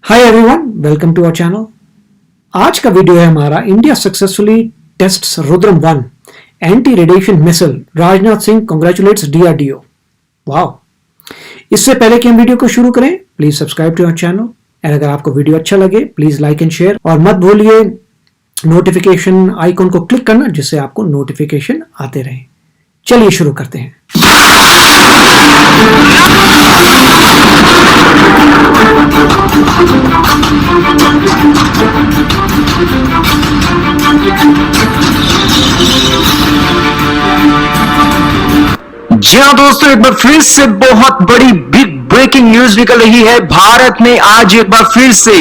Hi everyone, welcome to our channel. आज का video है हमारा India successfully tests Rudram 1 anti radiation missile. Rajnath Singh congratulates DRDO. Wow. इससे पहले कि हम वीडियो को शुरू करें, please subscribe to our channel and अगर आपको वीडियो अच्छा लगे प्लीज लाइक एंड शेयर और मत भूलिए नोटिफिकेशन आइकॉन को क्लिक करना जिससे आपको नोटिफिकेशन आते रहे। चलिए शुरू करते हैं। जी हाँ दोस्तों, एक बार फिर से बहुत बड़ी बिग ब्रेकिंग न्यूज निकल रही है। भारत ने आज एक बार फिर से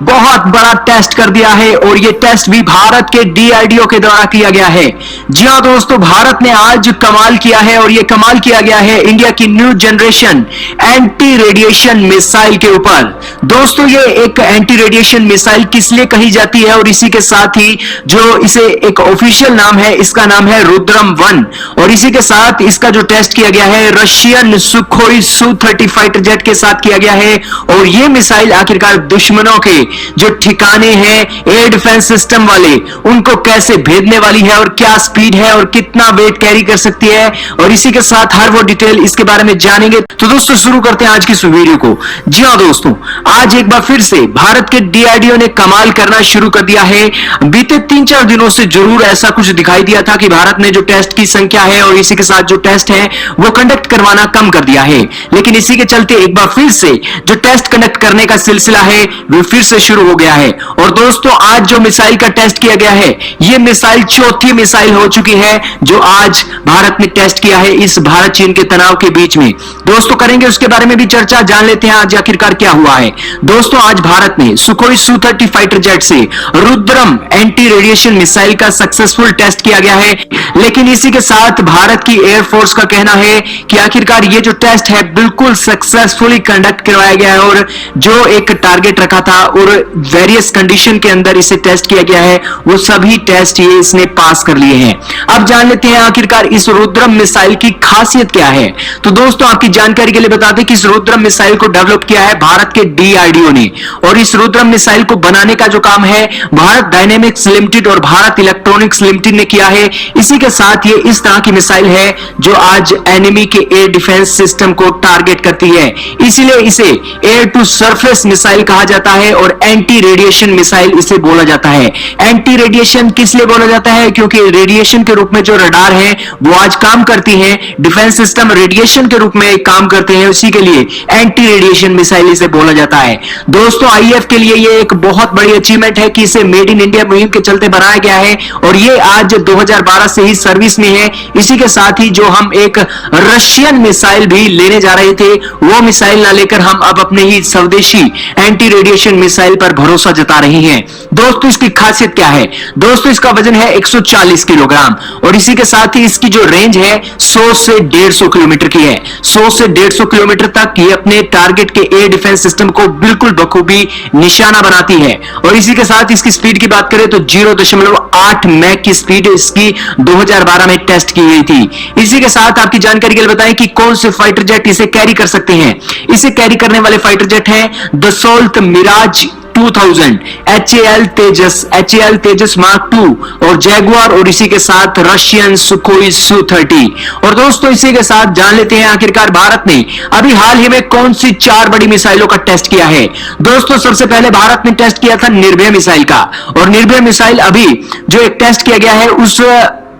बहुत बड़ा टेस्ट कर दिया है और ये टेस्ट भी भारत के डीआरडीओ के द्वारा किया गया है। जी हाँ दोस्तों, भारत ने आज कमाल किया है और ये कमाल किया गया है इंडिया की new generation anti radiation missile के ऊपर। दोस्तों, ये एक एंटी रेडिएशन मिसाइल किस लिए कही जाती है और इसी के साथ ही जो इसे एक ऑफिशियल नाम है, इसका नाम है रुद्रम 1 और इसी के साथ इसका जो टेस्ट किया गया है Russian Sukhoi Su-30 fighter jet के साथ किया गया है। और यह मिसाइल आखिरकार दुश्मनों के जो ठिकाने हैं एयर डिफेंस सिस्टम वाले, उनको कैसे भेदने वाली है और क्या स्पीड है और कितना वेट कैरी कर सकती है और इसी के साथ हर वो डिटेल इसके बारे में जानेंगे। तो दोस्तों शुरू करते हैं आज की इस वीडियो को। जी हां दोस्तों, आज एक बार फिर से भारत के डीआरडीओ ने कमाल करना शुरू कर दिया है। बीते 3-4 दिनों से जरूर ऐसा कुछ दिखाई दिया था कि भारत ने जो टेस्ट की संख्या है और इसी के साथ जो टेस्ट है वो कंडक्ट करवाना कम कर दिया है, लेकिन इसी के चलते एक बार फिर से जो टेस्ट कंडक्ट करने का सिलसिला है वो फिर से शुरू हो गया है। और दोस्तों, आज जो मिसाइल का टेस्ट किया गया है, ये मिसाइल चौथी मिसाइल हो चुकी है जो आज भारत ने टेस्ट किया है इस भारत चीन के तनाव के बीच में। दोस्तों करेंगे उसके बारे में भी चर्चा, जान लेते हैं आज आखिरकार क्या हुआ है। दोस्तों, आज भारत ने सुखोई Su-30 फाइटर जेट से रुद्रम एंटी रेडिएशन मिसाइल का सक्सेसफुल टेस्ट किया गया है, लेकिन इसी के साथ भारत की एयरफोर्स का कहना है कि आखिरकार ये जो टेस्ट है बिल्कुल सक्सेसफुली कंडक्ट करवाया गया है और जो एक टारगेट रखा था और वेरियस कंडीशन के अंदर इसे टेस्ट किया गया है वो सभी टेस्ट ये इसने पास कर लिए हैं। अब जान लेते हैं आखिरकार इस रुद्रम मिसाइल की खासियत क्या है। तो दोस्तों, आपकी जानकारी के लिए बता दें कि इस रुद्रम मिसाइल को डेवलप किया है भारत के डीआरडीओ ने और इस रुद्रम मिसाइल को बनाने का जो काम है भारत डायनेमिक्स लिमिटेड और भारत इलेक्ट्रॉनिक्स लिमिटेड ने किया है। इसी के साथ ये इस तरह की मिसाइल है जो आज एनिमी के एयर डिफेंस सिस्टम को टारगेट करती है, इसलिए इसे एयर टू सरफेस मिसाइल कहा जाता है और एंटी रेडिएशन मिसाइल इसे बोला जाता है। एंटी रेडिएशन किस लिए बोला जाता है? क्योंकि रेडिएशन के रूप में जो रडार है वो आज काम करती है, डिफेंस सिस्टम रेडिएशन के रूप में काम करते हैं, उसी के लिए एंटी रेडिएशन मिसाइल इसे बोला जाता है। दोस्तों, आईएफ के लिए ये एक बहुत बड़ी अचीवमेंट है कि इसे मेड इन इंडिया मुहिम के चलते बनाया गया है और ये आज 2012 से ही सर्विस में है। इसी के साथ ही जो हम एक रशियन मिसाइल भी लेने जा रहे थे वो मिसाइल ना लेकर हम अब अपने ही स्वदेशी एंटी रेडिएशन मिसाइल पर भरोसा जता रहे हैं। दोस्तों, इसकी खासियत क्या है? दोस्तों, इसका वजन है 140 किलोग्राम और इसी के साथ ही इसकी जो रेंज है 100 से 150 किलोमीटर की है। 100 से 150 किलोमीटर तक ये अपने टारगेट के एयर डिफेंस सिस्टम को बिल्कुल बखूबी निशाना बनाती है और इसी के साथ इसकी स्पीड की बात करें तो 0.8 मैक की स्पीड इसकी 2012 में टेस्ट की गई थी। इसी के साथ आपकी जानकारी के लिए बताएं कि कौन से फाइटर जेट इसे कैरी कर सकते हैं। इसे कैरी करने वाले फाइटर जेट हैं दसोल्ट मिराज 2000, HAL तेजस मार्क 2 और जैगुआर और इसी के साथ रशियन सुखोई Su-30। और दोस्तों, इसी के साथ जान लेते हैं आखिरकार भारत ने अभी हाल ही में कौन सी 4 बड़ी मिसाइलों का टेस्ट किया है। दोस्तों, सबसे पहले भारत ने टेस्ट किया था निर्भय मिसाइल का और निर्भय मिसाइल अभी जो एक टेस्ट किया गया है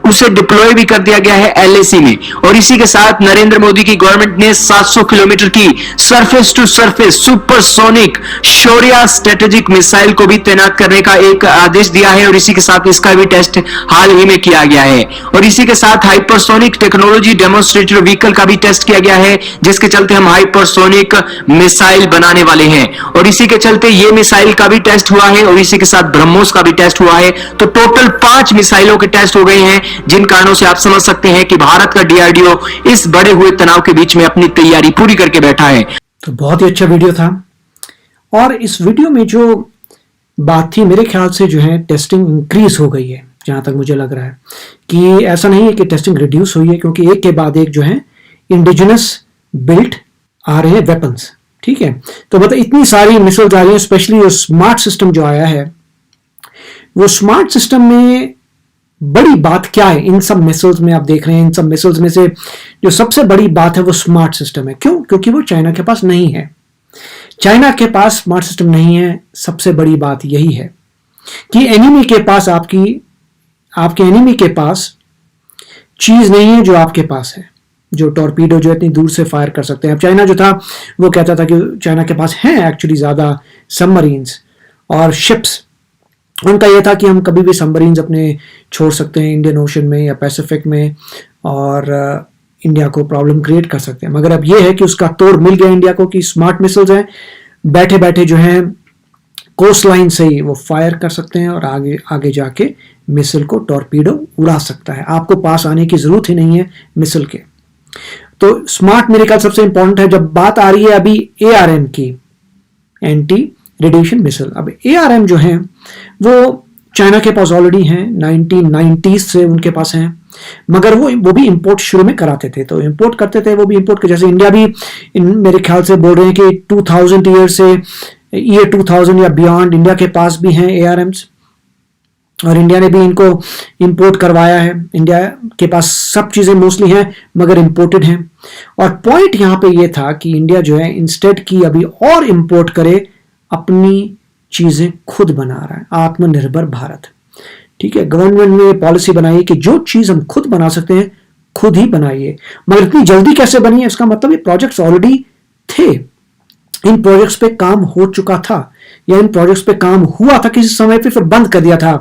उसे डिप्लॉय भी कर दिया गया है LAC में और इसी के साथ नरेंद्र मोदी की गवर्नमेंट ने 700 किलोमीटर की surface to surface supersonic Shaurya strategic missile को भी तैनात करने का एक आदेश दिया है और इसी के साथ इसका भी टेस्ट हाल ही में किया गया है। और इसी के साथ हाइपरसोनिक टेक्नोलॉजी डेमोन्स्ट्रेटर व्हीकल का भी टेस्ट किया गया है जिसके चलते हम हाइपरसोनिक मिसाइल बनाने वाले हैं और इसी के चलते ये मिसाइल का भी टेस्ट हुआ है और इसी के साथ ब्रह्मोस का भी टेस्ट हुआ है। तो टोटल 5 मिसाइलों के टेस्ट हो गए हैं जिन कारणों से आप समझ सकते हैं कि भारत का डीआरडीओ इस बड़े हुए तनाव के बीच में अपनी तैयारी पूरी करके बैठा है। तो बहुत ही अच्छा वीडियो था और इस वीडियो में जो बात थी मेरे ख्याल से जो है टेस्टिंग इंक्रीज हो गई है। जहां तक मुझे लग रहा है कि ऐसा नहीं है कि टेस्टिंग रिड्यूस हुई है, क्योंकि एक के बाद एक जो है इंडिजिनस बिल्ट आ रहे हैं वेपन्स। ठीक है, तो मतलब इतनी सारी मिसाइल्स आ रही हैं, स्पेशली जो स्मार्ट सिस्टम जो आया है, वो स्मार्ट सिस्टम में बड़ी बात क्या है इन सब मिसाइल्स में? आप देख रहे हैं इन सब मिसाइल्स में से जो सबसे बड़ी बात है वो स्मार्ट सिस्टम है। क्यों? क्योंकि वो चाइना के पास नहीं है। चाइना के पास स्मार्ट सिस्टम नहीं है। सबसे बड़ी बात यही है कि एनिमी के पास आपके एनिमी के पास चीज नहीं है जो आपके पास है, जो टॉर्पीडो जो इतनी दूर से फायर कर सकते हैं। अब चाइना जो था वो कहता था कि चाइना के पास है एक्चुअली ज्यादा सबमरीन्स और शिप्स। उनका यह था कि हम कभी भी सबमरीन्स अपने छोड़ सकते हैं इंडियन ओशन में या पैसिफिक में और इंडिया को प्रॉब्लम क्रिएट कर सकते हैं। मगर अब यह है कि उसका तोड़ मिल गया इंडिया को कि स्मार्ट मिसाइल्स हैं, बैठे बैठे जो है कोस्ट लाइन से ही वो फायर कर सकते हैं और आगे आगे जाके मिसाइल को टॉर्पीडो उड़ा सकता है। आपको पास आने की जरूरत ही नहीं है मिसाइल के। तो स्मार्ट मेरे ख्याल सबसे इंपॉर्टेंट है। जब बात आ रही है अभी ARM की, एंटी रेडिएशन मिसाइल, अब ARM जो है वो चाइना के पास ऑलरेडी हैं, 1990s से उनके पास हैं, मगर वो भी इंपोर्ट शुरू में कराते थे। तो इंपोर्ट करते थे, वो भी इंपोर्ट के, जैसे इंडिया भी मेरे ख्याल से बोल रहे हैं कि 2000 ईयर से ईयर 2000 या बियॉन्ड इंडिया के पास भी हैं ARMs और इंडिया ने भी इनको इंपोर्ट करवाया है। इंडिया के पास सब चीजें मोस्टली हैं मगर इंपोर्टेड हैं। और पॉइंट यहां पे ये था कि इंडिया जो है इंस्टेड की अभी और इंपोर्ट करे, अपनी चीजें खुद बना रहा है, आत्मनिर्भर भारत। ठीक है, गवर्नमेंट ने पॉलिसी बनाई कि जो चीज हम खुद बना सकते हैं खुद ही बनाइए। मगर इतनी जल्दी कैसे बनी है? इसका मतलब ये प्रोजेक्ट्स ऑलरेडी थे, इन प्रोजेक्ट्स पे काम हो चुका था या इन प्रोजेक्ट्स पे काम हुआ था किसी समय पे, फिर बंद कर दिया था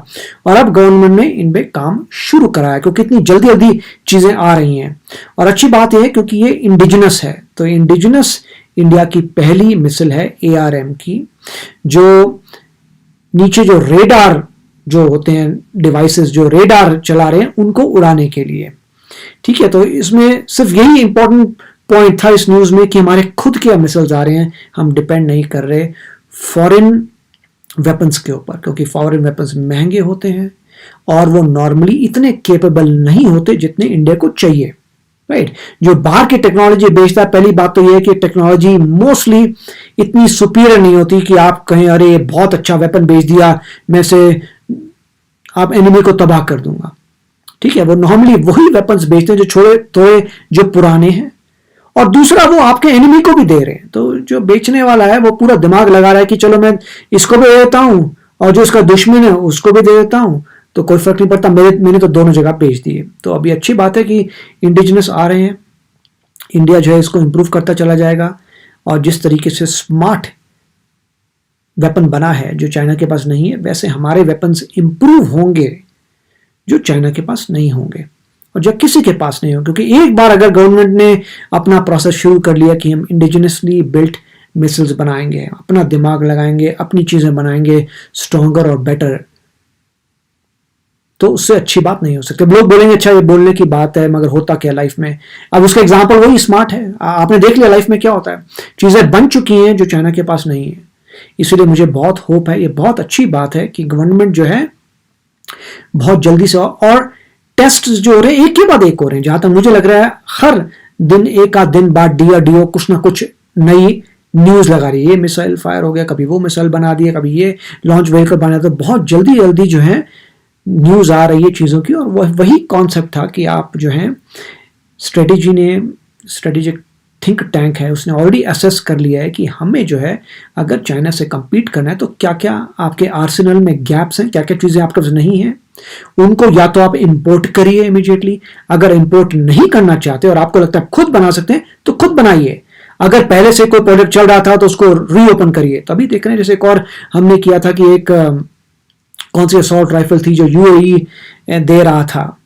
और अब गवर्नमेंट ने इन पे काम शुरू कराया क्योंकि इतनी जल्दी जल्दी चीजें आ रही हैं। और अच्छी बात यह है क्योंकि ये इंडिजिनस है, तो इंडिजिनस इंडिया की पहली मिसाइल है ARM की, जो नीचे जो रेडार जो होते हैं डिवाइसेस जो रेडार चला रहे हैं उनको उड़ाने के लिए। ठीक है, तो इसमें सिर्फ यही इंपॉर्टेंट पॉइंट था इस न्यूज में कि हमारे खुद के मिसाइल्स आ रहे हैं, हम डिपेंड नहीं कर रहे फॉरेन वेपन्स के ऊपर, क्योंकि फॉरेन वेपन्स महंगे होते हैं और वो नॉर्मली इतने केपेबल नहीं होते जितने इंडिया को चाहिए। राइट, जो बाहर की टेक्नोलॉजी बेचता है, पहली बात तो ये है कि टेक्नोलॉजी मोस्टली इतनी सुपीरियर नहीं होती कि आप कहें अरे ये बहुत अच्छा वेपन बेच दिया, मैं से आप एनिमी को तबाह कर दूंगा। ठीक है, वो नॉर्मली वही वेपन्स बेचते हैं जो छोड़े थोड़े जो पुराने हैं, और दूसरा वो आपके एनिमी को भी दे रहे हैं। तो जो बेचने वाला है वो पूरा दिमाग लगा रहा है कि चलो मैं इसको भी दे देता हूं और जो इसका दुश्मन है उसको भी दे देता हूं, तो कोई फर्क नहीं पड़ता, मैंने तो दोनों जगह बेच दिए। तो अभी अच्छी बात है कि इंडिजिनस आ रहे हैं, इंडिया जो है इसको इंप्रूव करता चला जाएगा और जिस तरीके से स्मार्ट वेपन बना है जो चाइना के पास नहीं है, वैसे हमारे वेपन्स इंप्रूव होंगे जो चाइना के पास नहीं होंगे और जब किसी के पास नहीं हो। क्योंकि एक बार अगर गवर्नमेंट ने अपना प्रोसेस शुरू कर लिया कि हम इंडिजिनसली बिल्ट मिसाइल्स बनाएंगे, अपना दिमाग लगाएंगे, अपनी चीजें बनाएंगे स्ट्रॉन्गर और बेटर, तो उससे अच्छी बात नहीं हो सकती। लोग बोलेंगे अच्छा ये बोलने की बात है, मगर होता क्या लाइफ में? अब उसका एग्जांपल वही स्मार्ट है, आपने देख लिया लाइफ में क्या होता है, चीजें बन चुकी हैं जो चाइना के पास नहीं है। इसलिए मुझे बहुत होप है, ये बहुत अच्छी बात है कि गवर्नमेंट जो है बहुत जल्दी से, और टेस्ट जो हो रहे हैं एक के बाद एक हो रहे हैं। जहां तक मुझे लग रहा है हर दिन एक आध दिन बाद DRDO कुछ ना कुछ नई न्यूज लगा रही है, ये मिसाइल फायर हो गया, कभी वो मिसाइल बना दिया, कभी ये लॉन्च व्हीकल बना दिया। तो बहुत जल्दी जल्दी जो है न्यूज आ रही है चीजों की, और वही कॉन्सेप्ट था कि आप जो है स्ट्रेटेजिक थिंक टैंक है, उसने ऑलरेडी असेस कर लिया है कि हमें जो है अगर चाइना से compete करना है तो क्या क्या आपके आर्सेनल में गैप्स हैं, क्या क्या चीजें आपके पास नहीं है, उनको या तो आप इंपोर्ट करिए इमीडिएटली। अगर इंपोर्ट नहीं करना चाहते और आपको लगता है खुद बना सकते हैं तो खुद बनाइए। अगर पहले से कोई प्रोडक्ट चल रहा था तो उसको रीओपन करिए। तभी देख रहे हैं जैसे एक और हमने किया था कि एक कौन सी असॉल्ट राइफल थी जो UAE दे रहा था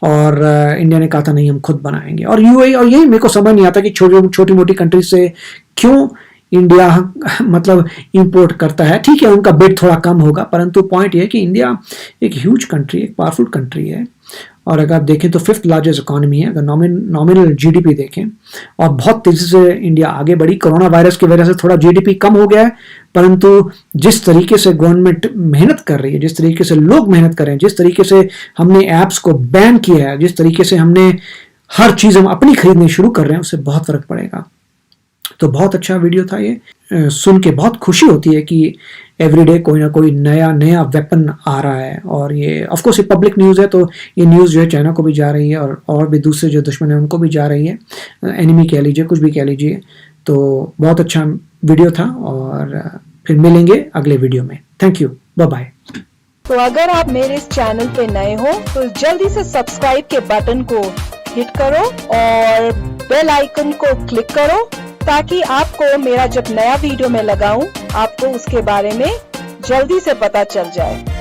और इंडिया ने कहा था नहीं हम खुद बनाएंगे। और UAE, और यही मेरे को समझ नहीं आता कि छोटी मोटी कंट्रीज से क्यों इंडिया मतलब इंपोर्ट करता है। ठीक है उनका बिड थोड़ा कम होगा, परंतु पॉइंट ये है कि इंडिया एक ह्यूज कंट्री, एक पावरफुल कंट्री है, और अगर आप देखें तो 5th लार्जेस्ट इकोनॉमी है अगर नॉमिनल GDP देखें, और बहुत तेजी से इंडिया आगे बढ़ी। कोरोना वायरस की वजह से थोड़ा GDP कम हो गया है, परंतु जिस तरीके से गवर्नमेंट मेहनत कर रही है, जिस तरीके से लोग मेहनत कर रहे हैं, जिस तरीके से हमने ऐप्स को बैन किया है, जिस तरीके से हमने हर चीज हम अपनी खरीदनी शुरू कर रहे हैं, उससे बहुत फर्क पड़ेगा। तो बहुत अच्छा वीडियो था ये। सुन के बहुत खुशी होती है कि एवरीडे कोई ना कोई नया वेपन आ रहा है, और ये ऑफ कोर्स ये पब्लिक न्यूज़ है, तो ये न्यूज़ जो है चाइना को भी जा रही है और भी दूसरे जो दुश्मन हैं उनको भी जा रही है, एनिमी कह लीजिए, कुछ भी कह लीजिए। तो बहुत अच्छा वीडियो था, और फिर मिलेंगे अगले वीडियो में। Thank you, bye bye. तो अगर आप मेरे इस चैनल पे नए हो तो जल्दी से सब्सक्राइब के बटन को हिट करो और बेल आइकन को क्लिक करो, ताकि आपको मेरा जब नया वीडियो मैं लगाऊं आपको उसके बारे में जल्दी से पता चल जाए।